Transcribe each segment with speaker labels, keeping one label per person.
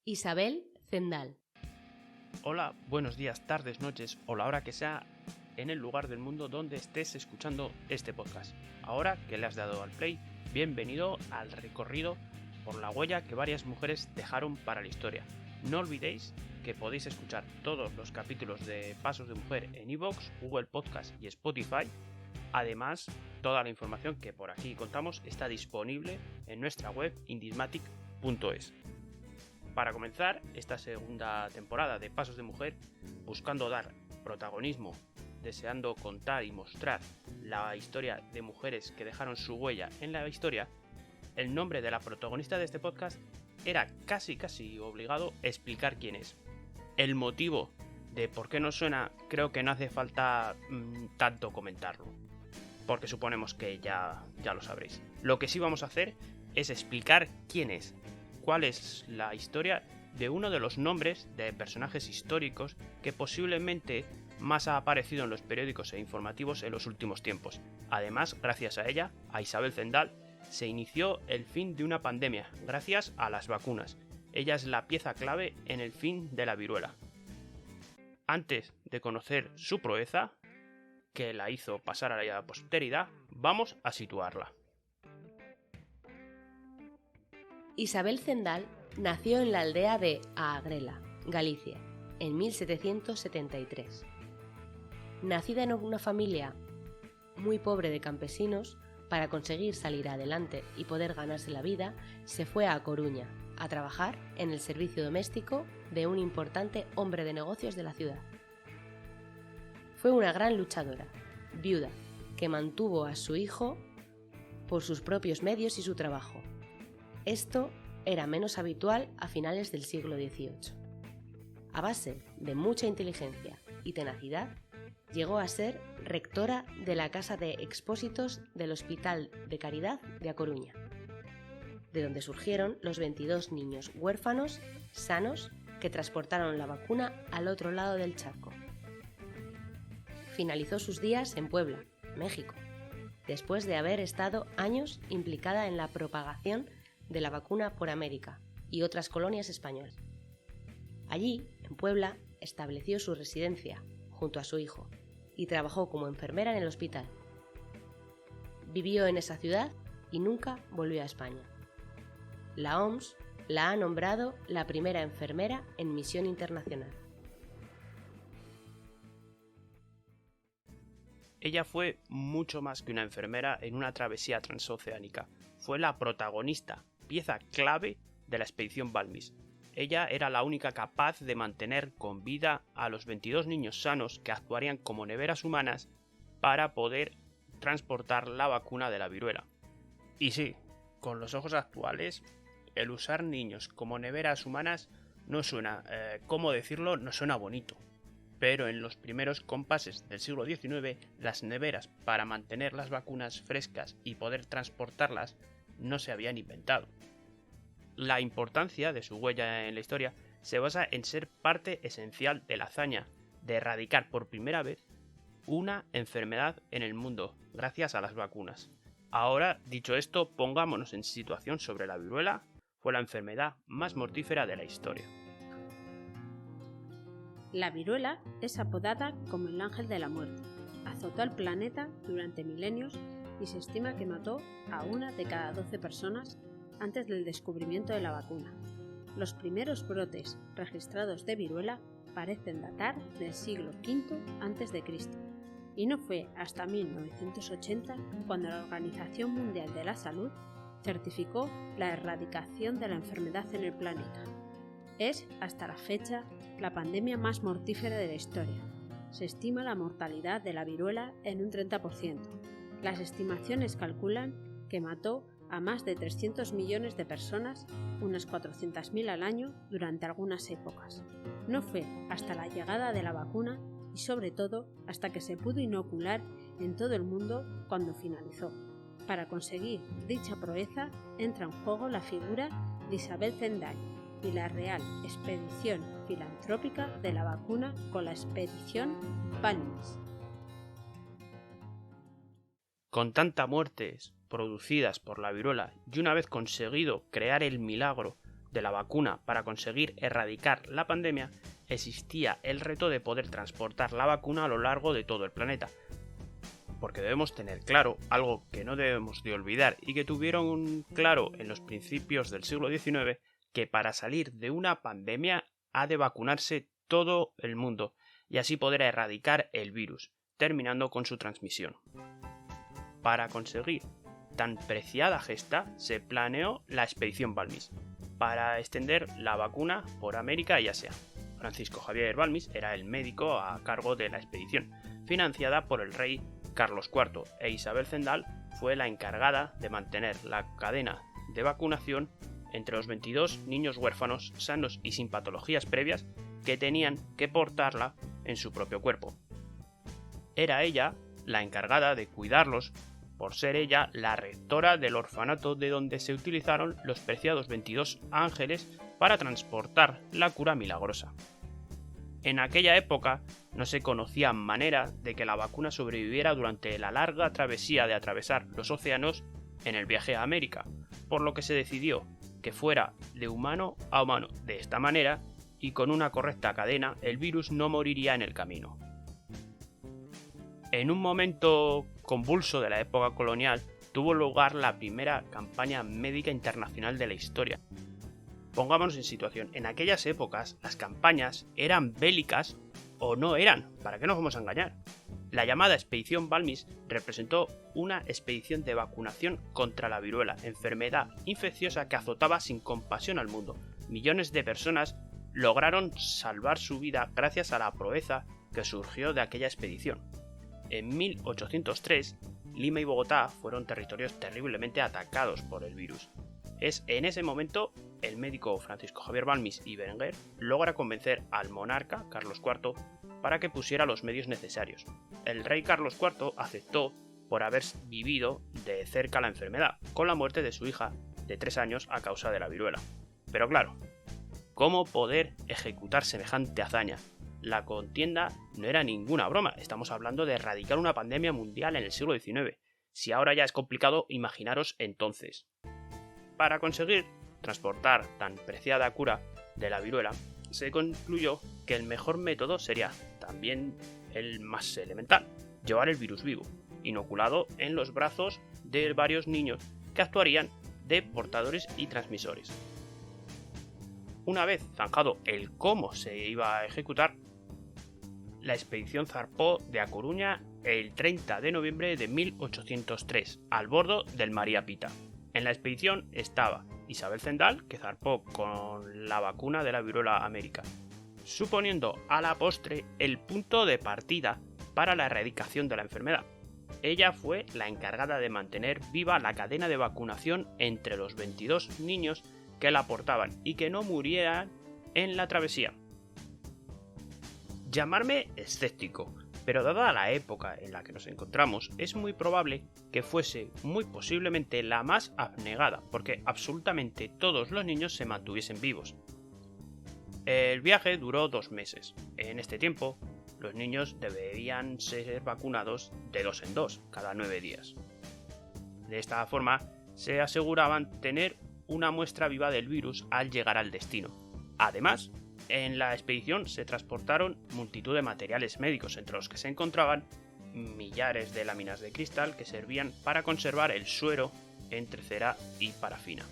Speaker 1: Isabel Zendal.
Speaker 2: Hola, buenos días, tardes, noches o la hora que sea en el lugar del mundo donde estés escuchando este podcast. Ahora que le has dado al play, bienvenido al recorrido por la huella que varias mujeres dejaron para la historia. No olvidéis que podéis escuchar todos los capítulos de Pasos de Mujer en iVoox, Google Podcast y Spotify. Además, toda la información que por aquí contamos está disponible en nuestra web indismatic.es. Para comenzar esta segunda temporada de Pasos de Mujer, buscando dar protagonismo, deseando contar y mostrar la historia de mujeres que dejaron su huella en la historia, el nombre de la protagonista de este podcast era casi obligado explicar quién es. El motivo de por qué nos suena creo que no hace falta tanto comentarlo, porque suponemos que ya lo sabréis. Lo que sí vamos a hacer es explicar quién es. ¿Cuál es la historia de uno de los nombres de personajes históricos que posiblemente más ha aparecido en los periódicos e informativos en los últimos tiempos? Además, gracias a ella, a Isabel Zendal, se inició el fin de una pandemia, gracias a las vacunas. Ella es la pieza clave en el fin de la viruela. Antes de conocer su proeza, que la hizo pasar a la posteridad, vamos a situarla.
Speaker 1: Isabel Zendal nació en la aldea de Agrela, Galicia, en 1773. Nacida en una familia muy pobre de campesinos, para conseguir salir adelante y poder ganarse la vida, se fue a Coruña a trabajar en el servicio doméstico de un importante hombre de negocios de la ciudad. Fue una gran luchadora, viuda, que mantuvo a su hijo por sus propios medios y su trabajo. Esto era menos habitual a finales del siglo XVIII. A base de mucha inteligencia y tenacidad, llegó a ser rectora de la Casa de Expósitos del Hospital de Caridad de A Coruña, de donde surgieron los 22 niños huérfanos sanos que transportaron la vacuna al otro lado del charco. Finalizó sus días en Puebla, México, después de haber estado años implicada en la propagación de la vacuna por América y otras colonias españolas. Allí, en Puebla, estableció su residencia junto a su hijo y trabajó como enfermera en el hospital. Vivió en esa ciudad y nunca volvió a España. La OMS la ha nombrado la primera enfermera en misión internacional.
Speaker 2: Ella fue mucho más que una enfermera en una travesía transoceánica. Fue la protagonista, pieza clave de la expedición Balmis. Ella era la única capaz de mantener con vida a los 22 niños sanos que actuarían como neveras humanas para poder transportar la vacuna de la viruela. Y sí, con los ojos actuales, el usar niños como neveras humanas no suena, no suena bonito. Pero en los primeros compases del siglo XIX, las neveras para mantener las vacunas frescas y poder transportarlas no se habían inventado. La importancia de su huella en la historia se basa en ser parte esencial de la hazaña de erradicar por primera vez una enfermedad en el mundo gracias a las vacunas. Ahora, dicho esto, pongámonos en situación sobre la viruela. Fue la enfermedad más mortífera de la historia.
Speaker 3: La viruela es apodada como el ángel de la muerte. Azotó al planeta durante milenios y se estima que mató a 1 de cada 12 personas antes del descubrimiento de la vacuna. Los primeros brotes registrados de viruela parecen datar del siglo V a.C. y no fue hasta 1980 cuando la Organización Mundial de la Salud certificó la erradicación de la enfermedad en el planeta. Es, hasta la fecha, la pandemia más mortífera de la historia. Se estima la mortalidad de la viruela en un 30%. Las estimaciones calculan que mató a más de 300 millones de personas, unas 400.000 al año, durante algunas épocas. No fue hasta la llegada de la vacuna y sobre todo hasta que se pudo inocular en todo el mundo cuando finalizó. Para conseguir dicha proeza entra en juego la figura de Isabel Zendal y la Real Expedición Filantrópica de la Vacuna con la Expedición Balmis.
Speaker 2: Con tantas muertes producidas por la viruela y una vez conseguido crear el milagro de la vacuna para conseguir erradicar la pandemia, existía el reto de poder transportar la vacuna a lo largo de todo el planeta. Porque debemos tener claro algo que no debemos de olvidar y que tuvieron claro en los principios del siglo XIX, que para salir de una pandemia ha de vacunarse todo el mundo y así poder erradicar el virus, terminando con su transmisión. Para conseguir tan preciada gesta se planeó la expedición Balmis, para extender la vacuna por América y Asia. Francisco Javier Balmis era el médico a cargo de la expedición, financiada por el rey Carlos IV, e Isabel Zendal fue la encargada de mantener la cadena de vacunación entre los 22 niños huérfanos sanos y sin patologías previas que tenían que portarla en su propio cuerpo. Era ella la encargada de cuidarlos, por ser ella la rectora del orfanato de donde se utilizaron los preciados 22 ángeles para transportar la cura milagrosa. En aquella época no se conocía manera de que la vacuna sobreviviera durante la larga travesía de atravesar los océanos en el viaje a América, por lo que se decidió que fuera de humano a humano. De esta manera, y con una correcta cadena, el virus no moriría en el camino. En un momento convulso de la época colonial, tuvo lugar la primera campaña médica internacional de la historia. Pongámonos en situación, en aquellas épocas las campañas eran bélicas o no eran, ¿para qué nos vamos a engañar? La llamada Expedición Balmis representó una expedición de vacunación contra la viruela, enfermedad infecciosa que azotaba sin compasión al mundo. Millones de personas lograron salvar su vida gracias a la proeza que surgió de aquella expedición. En 1803, Lima y Bogotá fueron territorios terriblemente atacados por el virus. Es en ese momento el médico Francisco Javier Balmis y Berenguer logra convencer al monarca Carlos IV para que pusiera los medios necesarios. El rey Carlos IV aceptó por haber vivido de cerca la enfermedad, con la muerte de su hija de 3 años a causa de la viruela. Pero claro, ¿cómo poder ejecutar semejante hazaña? La contienda no era ninguna broma, estamos hablando de erradicar una pandemia mundial en el siglo XIX. Si ahora ya es complicado, imaginaros entonces. Para conseguir transportar tan preciada cura de la viruela, se concluyó que el mejor método sería, también el más elemental, llevar el virus vivo, inoculado en los brazos de varios niños que actuarían de portadores y transmisores. Una vez zanjado el cómo se iba a ejecutar, la expedición zarpó de A Coruña el 30 de noviembre de 1803, al bordo del María Pita. En la expedición estaba Isabel Zendal, que zarpó con la vacuna de la viruela América, suponiendo a la postre el punto de partida para la erradicación de la enfermedad. Ella fue la encargada de mantener viva la cadena de vacunación entre los 22 niños que la portaban y que no murieran en la travesía. Llamarme escéptico, pero dada la época en la que nos encontramos, es muy probable que fuese muy posiblemente la más abnegada, porque absolutamente todos los niños se mantuviesen vivos. El viaje duró 2 meses. En este tiempo, los niños deberían ser vacunados de 2 en 2, cada 9 días. De esta forma, se aseguraban tener una muestra viva del virus al llegar al destino. Además, en la expedición se transportaron multitud de materiales médicos, entre los que se encontraban millares de láminas de cristal que servían para conservar el suero entre cera y parafina.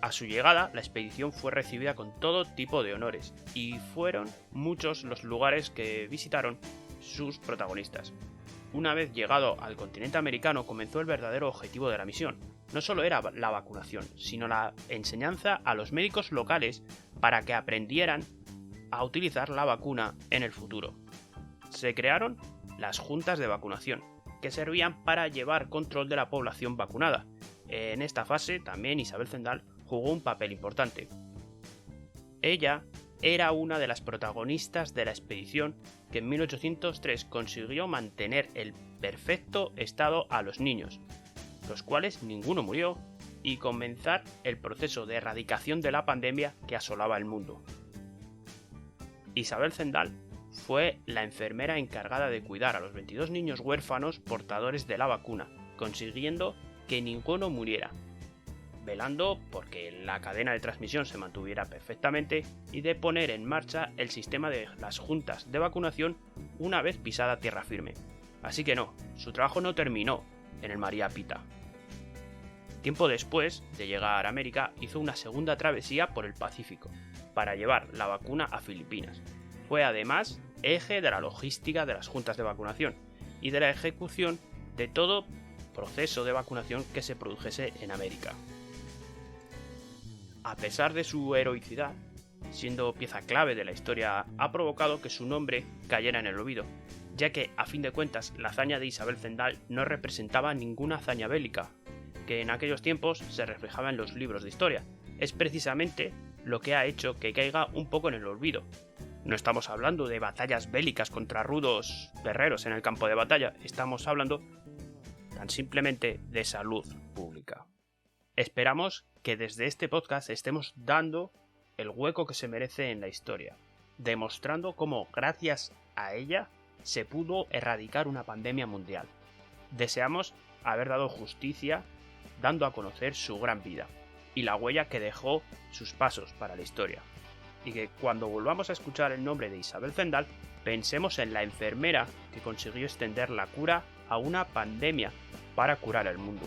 Speaker 2: A su llegada, la expedición fue recibida con todo tipo de honores, y fueron muchos los lugares que visitaron sus protagonistas. Una vez llegado al continente americano, comenzó el verdadero objetivo de la misión. No solo era la vacunación, sino la enseñanza a los médicos locales para que aprendieran a utilizar la vacuna en el futuro. Se crearon las juntas de vacunación, que servían para llevar control de la población vacunada. En esta fase también Isabel Zendal jugó un papel importante. Ella era una de las protagonistas de la expedición que en 1803 consiguió mantener el perfecto estado a los niños, los cuales ninguno murió, y comenzar el proceso de erradicación de la pandemia que asolaba el mundo. Isabel Zendal fue la enfermera encargada de cuidar a los 22 niños huérfanos portadores de la vacuna, consiguiendo que ninguno muriera. velando porque la cadena de transmisión se mantuviera perfectamente y de poner en marcha el sistema de las juntas de vacunación una vez pisada tierra firme. Así que no, su trabajo no terminó en el María Pita. Tiempo después de llegar a América, hizo una segunda travesía por el Pacífico para llevar la vacuna a Filipinas. Fue además eje de la logística de las juntas de vacunación y de la ejecución de todo proceso de vacunación que se produjese en América. A pesar de su heroicidad, siendo pieza clave de la historia, ha provocado que su nombre cayera en el olvido, ya que, a fin de cuentas, la hazaña de Isabel Zendal no representaba ninguna hazaña bélica, que en aquellos tiempos se reflejaba en los libros de historia. Es precisamente lo que ha hecho que caiga un poco en el olvido. No estamos hablando de batallas bélicas contra rudos guerreros en el campo de batalla, estamos hablando tan simplemente de salud pública. Esperamos que desde este podcast estemos dando el hueco que se merece en la historia, demostrando cómo gracias a ella se pudo erradicar una pandemia mundial. Deseamos haber dado justicia dando a conocer su gran vida y la huella que dejó sus pasos para la historia. Y que cuando volvamos a escuchar el nombre de Isabel Zendal, pensemos en la enfermera que consiguió extender la cura a una pandemia para curar el mundo.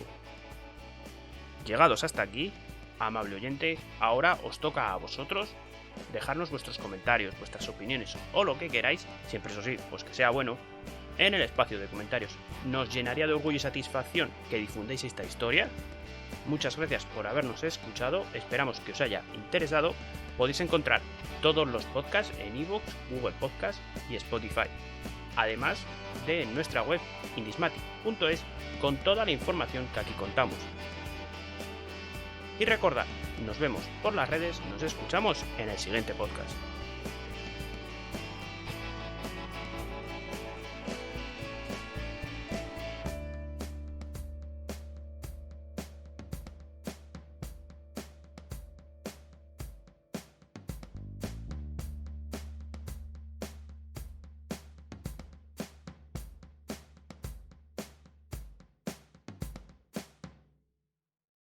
Speaker 2: Llegados hasta aquí, amable oyente, ahora os toca a vosotros dejarnos vuestros comentarios, vuestras opiniones o lo que queráis, siempre eso sí, pues que sea bueno, en el espacio de comentarios. Nos llenaría de orgullo y satisfacción que difundéis esta historia. Muchas gracias por habernos escuchado, esperamos que os haya interesado. Podéis encontrar todos los podcasts en iVoox, Google Podcast y Spotify, además de nuestra web indismatic.es con toda la información que aquí contamos. Y recordad, nos vemos por las redes, nos escuchamos en el siguiente podcast.